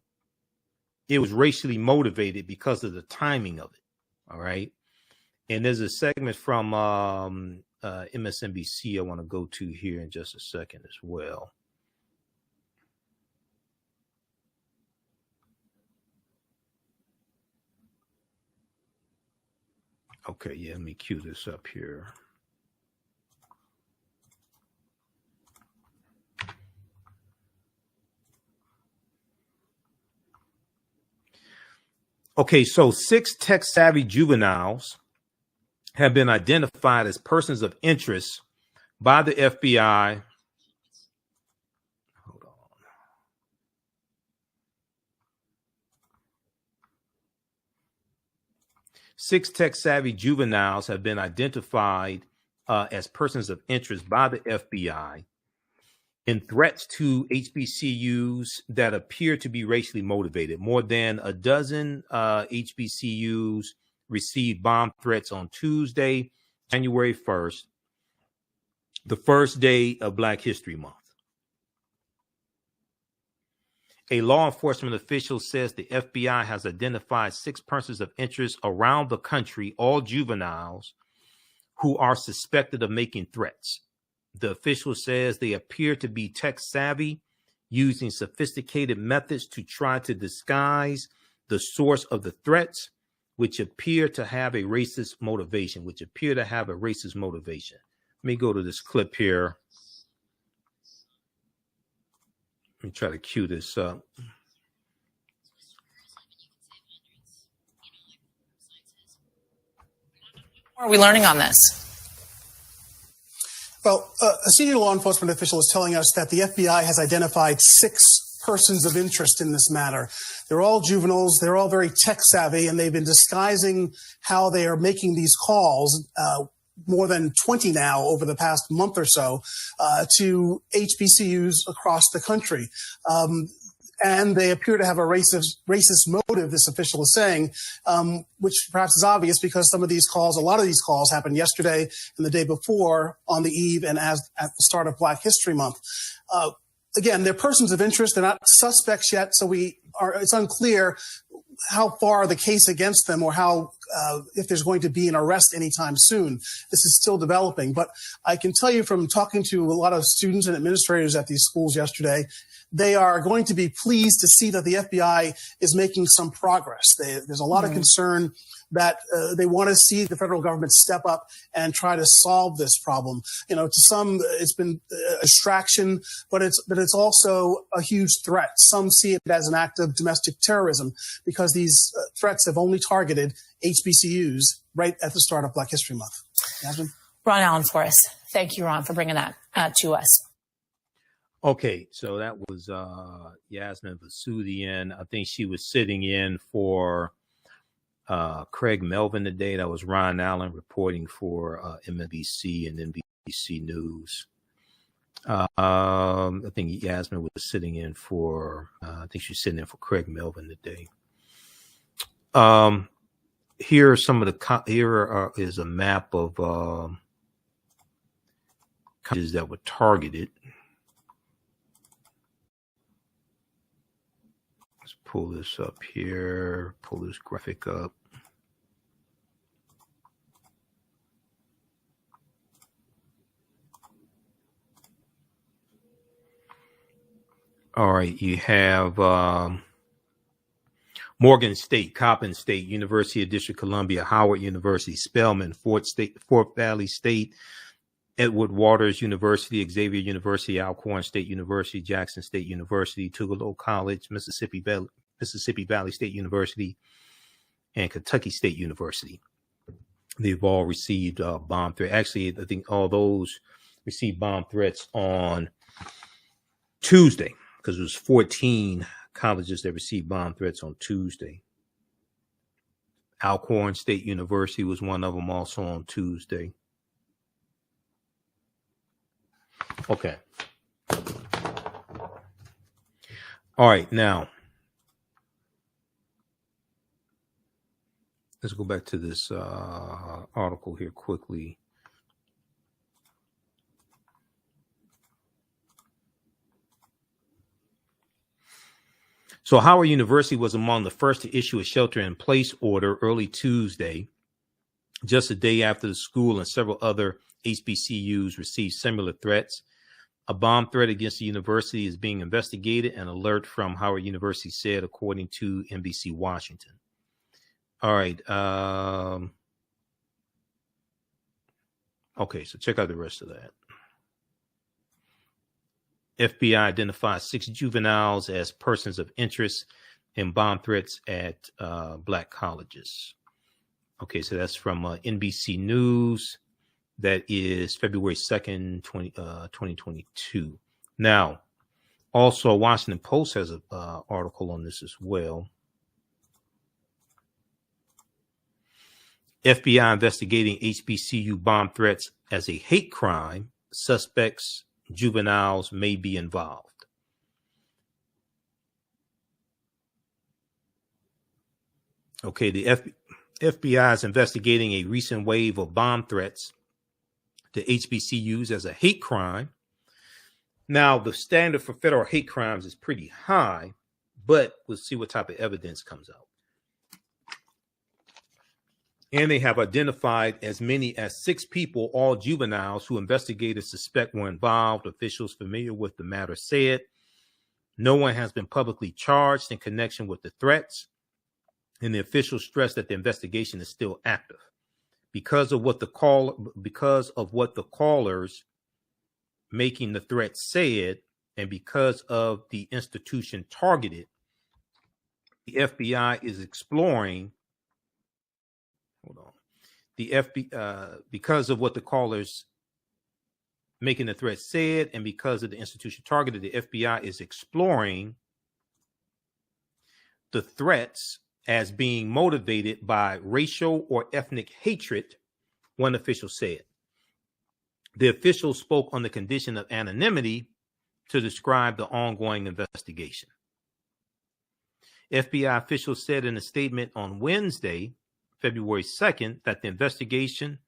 Speaker 1: it was racially motivated because of the timing of it. All right. And there's a segment from MSNBC I want to go to here in just a second as well. Okay. Yeah. Let me cue this up here. Okay, so six tech-savvy juveniles have been identified as persons of interest by the FBI. Hold on. Six tech-savvy juveniles have been identified as persons of interest by the FBI in threats to HBCUs that appear to be racially motivated. More than a dozen HBCUs received bomb threats on Tuesday, January 1st, the first day of Black History Month. A law enforcement official says the FBI has identified six persons of interest around the country, all juveniles, who are suspected of making threats. The official says they appear to be tech savvy, using sophisticated methods to try to disguise the source of the threats, which appear to have a racist motivation, Let me go to this clip here. Let me try to cue this up.
Speaker 2: What are we learning on this?
Speaker 3: Well, a senior law enforcement official is telling us that the FBI has identified six persons of interest in this matter. They're all juveniles. They're all very tech savvy, and they've been disguising how they are making these calls, more than 20 now over the past month or so, to HBCUs across the country. And they appear to have a racist motive, this official is saying, which perhaps is obvious because a lot of these calls happened yesterday and the day before on the eve and at the start of Black History Month. Again, they're persons of interest. They're not suspects yet, so it's unclear how far the case against them or how if there's going to be an arrest anytime soon. This is still developing. But I can tell you from talking to a lot of students and administrators at these schools yesterday, they are going to be pleased to see that the FBI is making some progress. There's a lot of concern that they want to see the federal government step up and try to solve this problem. You know, to some, it's been a distraction, but it's also a huge threat. Some see it as an act of domestic terrorism because these threats have only targeted HBCUs right at the start of Black History Month. Yasmin?
Speaker 2: Ron Allen for us. Thank you, Ron, for bringing that to us.
Speaker 1: Okay, so that was Yasmin Vasudian. I think she was sitting in for Craig Melvin today. That was Ron Allen reporting for MSNBC and NBC News. I think Yasmin was sitting in for, I think she's sitting in for Craig Melvin today. Here are some of the, is a map of colleges that were targeted. Let's pull this up here, pull this graphic up. All right, you have Morgan State, Coppin State, University of District of Columbia, Howard University, Spelman, Fort Valley State, Edward Waters University, Xavier University, Alcorn State University, Jackson State University, Tougaloo College, Mississippi Valley State University, and Kentucky State University. They've all received bomb threats. Actually, I think all those received bomb threats on Tuesday, because it was 14 colleges that received bomb threats on Tuesday. Alcorn State University was one of them, also on Tuesday. Okay. All right, now let's go back to this article here quickly. So Howard University was among the first to issue a shelter-in-place order early Tuesday, just a day after the school and several other HBCUs received similar threats. A bomb threat against the university is being investigated, an alert from Howard University said, according to NBC Washington. All right. Okay, so check out the rest of that. FBI identifies 6 juveniles as persons of interest in bomb threats at black colleges. Okay, so that's from NBC News. That is February 2nd, 2022. Now, also Washington Post has an article on this as well. FBI investigating HBCU bomb threats as a hate crime. Suspects, juveniles may be involved. Okay, the FBI is investigating a recent wave of bomb threats to HBCUs as a hate crime. Now, the standard for federal hate crimes is pretty high, but we'll see what type of evidence comes out. And they have identified as many as 6 people, all juveniles, who investigators suspect were involved. Officials familiar with the matter said no one has been publicly charged in connection with the threats, and the officials stressed that the investigation is still active. Because of what the callers making the threat said, and because of the institution targeted, the FBI is exploring. Hold on. The FBI, because of what the callers making the threat said, and because of the institution targeted, the FBI is exploring the threats as being motivated by racial or ethnic hatred, one official said. The official spoke on the condition of anonymity to describe the ongoing investigation. FBI officials said in a statement on Wednesday, February 2nd, that the investigation,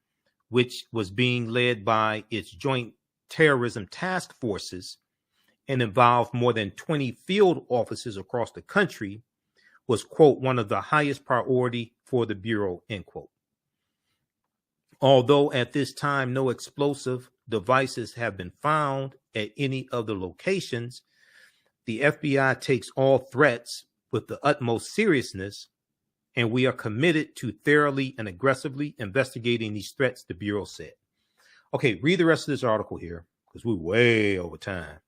Speaker 1: which was being led by its joint terrorism task forces and involved more than 20 field officers across the country, was, quote, one of the highest priority for the Bureau, end quote. Although at this time no explosive devices have been found at any of the locations, the FBI takes all threats with the utmost seriousness, and we are committed to thoroughly and aggressively investigating these threats, the Bureau said. Okay, read the rest of this article here, because we're way over time.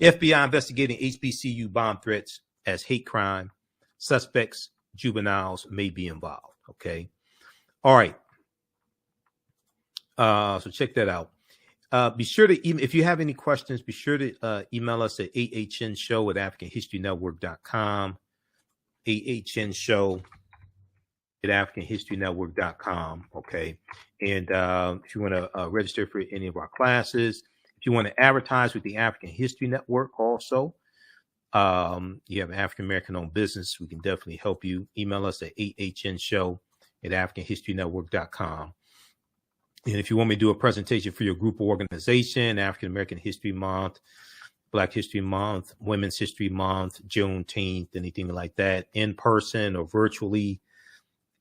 Speaker 1: FBI investigating HBCU bomb threats as hate crime. Suspects, juveniles may be involved. Okay. All right. So check that out. Be sure to if you have any questions, be sure to email us at TheAHNShow@AfricanHistoryNetwork.com. TheAHNShow at AfricanHistoryNetwork.com. Okay. And if you want to register for any of our classes, if you want to advertise with the African History Network also, you have an African American owned business, we can definitely help you. Email us at AHNShow at AfricanHistoryNetwork.com. And if you want me to do a presentation for your group or organization, African American History Month, Black History Month, Women's History Month, Juneteenth, anything like that, in person or virtually,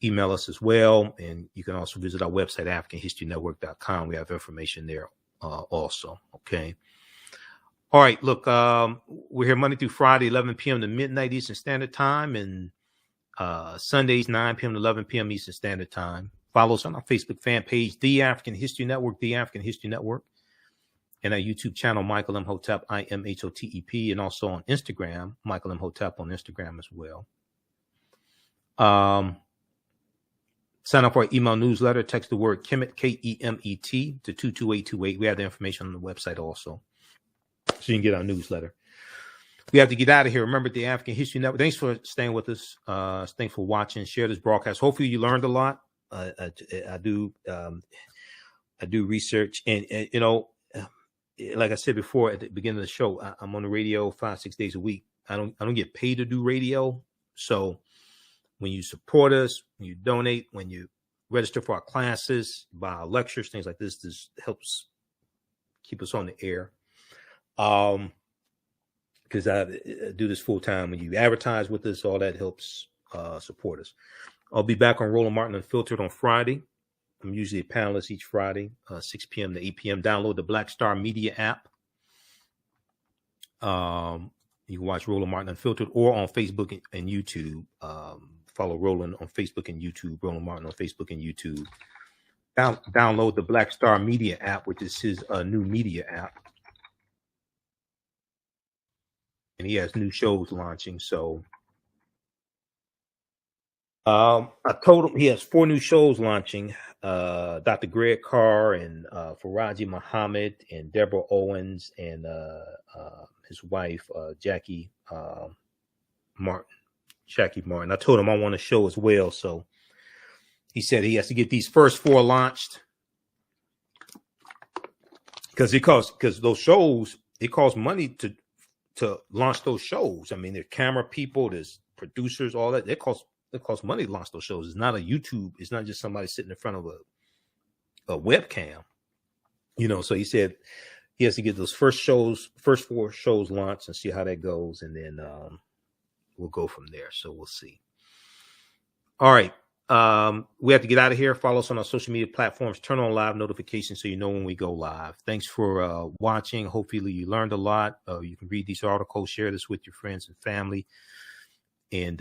Speaker 1: email us as well. And you can also visit our website, AfricanHistoryNetwork.com. We have information there also. Okay. All right. Look, we're here Monday through Friday, 11 p.m. to midnight Eastern Standard Time, and Sundays, 9 p.m. to 11 p.m. Eastern Standard Time. Follow us on our Facebook fan page, The African History Network, The African History Network, and our YouTube channel, Michael Imhotep, IMHOTEP, and also on Instagram, Michael Imhotep on Instagram as well. Sign up for our email newsletter. Text the word Kemet, K-E-M-E-T, to 22828. We have the information on the website also, so you can get our newsletter. We have to get out of here. Remember, the African History Network. Thanks for staying with us. Thanks for watching. Share this broadcast. Hopefully, you learned a lot. I do research, and you know, like I said before at the beginning of the show, I'm on the radio 5-6 days a week. I don't get paid to do radio. So when you support us, when you donate, when you register for our classes, buy our lectures, things like this helps keep us on the air. Because I do this full time. When you advertise with us, all that helps support us. I'll be back on Roland Martin Unfiltered on Friday. I'm usually a panelist each Friday, 6 p.m. to 8 p.m. Download the Black Star Media app. You can watch Roland Martin Unfiltered or on Facebook and YouTube. Follow Roland on Facebook and YouTube, Roland Martin on Facebook and YouTube. Download the Black Star Media app, which is his new media app. And he has new shows launching. So I told him he has 4 new shows launching. Dr. Greg Carr and Faraji Muhammad and Deborah Owens and his wife, Jackie Martin. I told him I want a show as well. So he said he has to get these first 4 launched because those shows, it costs money to launch those shows. I mean, there's camera people, there's producers, all that. It costs money to launch those shows. It's not a YouTube. It's not just somebody sitting in front of a webcam, you know. So he said he has to get those first 4 shows launched and see how that goes, and then we'll go from there. So we'll see. All right. We have to get out of here. Follow us on our social media platforms. Turn on live notifications so you know when we go live. Thanks for watching. Hopefully you learned a lot. You can read these articles, share this with your friends and family. And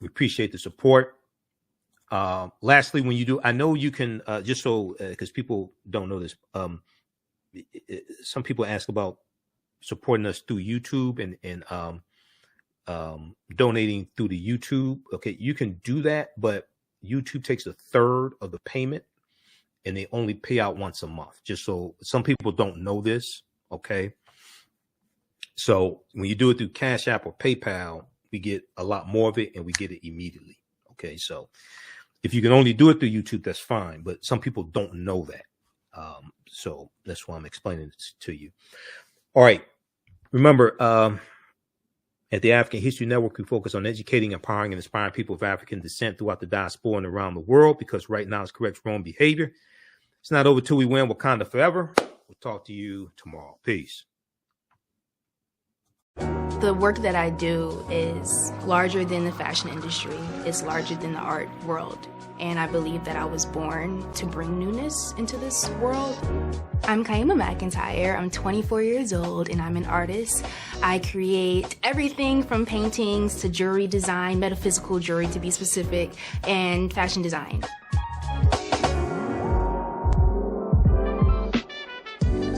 Speaker 1: we appreciate the support. Lastly, when you do, I know you can, just so, because people don't know this, some people ask about supporting us through YouTube and donating through the YouTube. Okay, you can do that, but YouTube takes 1/3 of the payment and they only pay out once a month. Just so some people don't know this. Okay, so when you do it through Cash App or PayPal, we get a lot more of it and we get it immediately. Okay, so if you can only do it through YouTube, that's fine, but some people don't know that. So that's why I'm explaining it to you. All right, remember, at the African History Network, we focus on educating, empowering, and inspiring people of African descent throughout the diaspora and around the world, because right now it's correct wrong behavior. It's not over till we win. Wakanda forever. We'll talk to you tomorrow. Peace.
Speaker 4: The work that I do is larger than the fashion industry. It's larger than the art world. And I believe that I was born to bring newness into this world. I'm Kaima McIntyre. I'm 24 years old and I'm an artist. I create everything from paintings to jewelry design, metaphysical jewelry to be specific, and fashion design.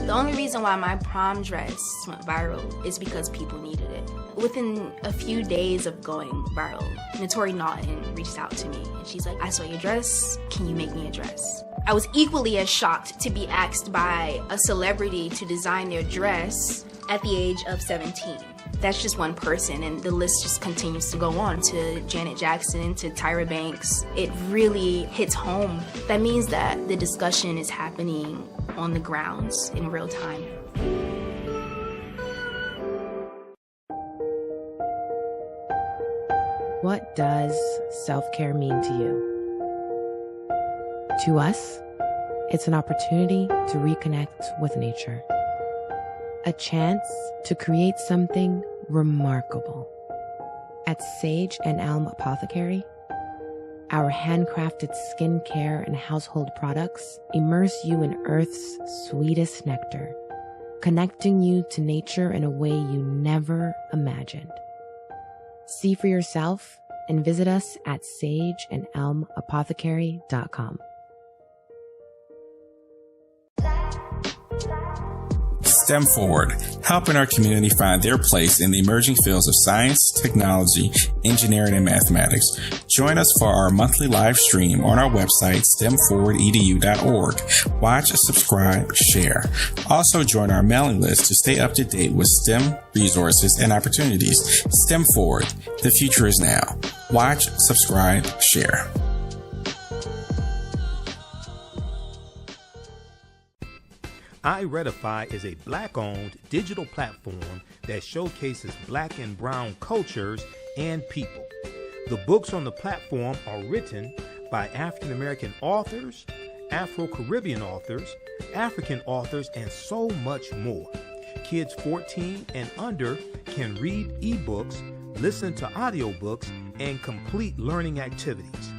Speaker 4: The only reason why my prom dress went viral is because people needed it. Within a few days of going viral, Notori Naughton reached out to me and she's like, I saw your dress, can you make me a dress? I was equally as shocked to be asked by a celebrity to design their dress at the age of 17. That's just one person, and the list just continues to go on, to Janet Jackson, to Tyra Banks. It really hits home. That means that the discussion is happening on the grounds in real time.
Speaker 5: What does self-care mean to you? To us, it's an opportunity to reconnect with nature. A chance to create something remarkable. At Sage and Elm Apothecary, our handcrafted skincare and household products immerse you in Earth's sweetest nectar, connecting you to nature in a way you never imagined. See for yourself and visit us at sageandelmapothecary.com.
Speaker 6: STEM Forward, helping our community find their place in the emerging fields of science, technology, engineering, and mathematics. Join us for our monthly live stream on our website, stemforwardedu.org. Watch, subscribe, share. Also join our mailing list to stay up to date with STEM resources and opportunities. STEM Forward, the future is now. Watch, subscribe, share.
Speaker 1: identifies is a Black-owned digital platform that showcases Black and Brown cultures and people. The books on the platform are written by African American authors, Afro-Caribbean authors, African authors, and so much more. Kids 14 and under can read ebooks, listen to audiobooks, and complete learning activities.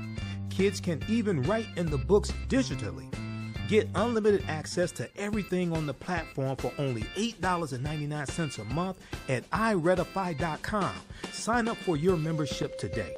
Speaker 1: Kids can even write in the books digitally. Get unlimited access to everything on the platform for only $8.99 a month at iRedify.com. Sign up for your membership today.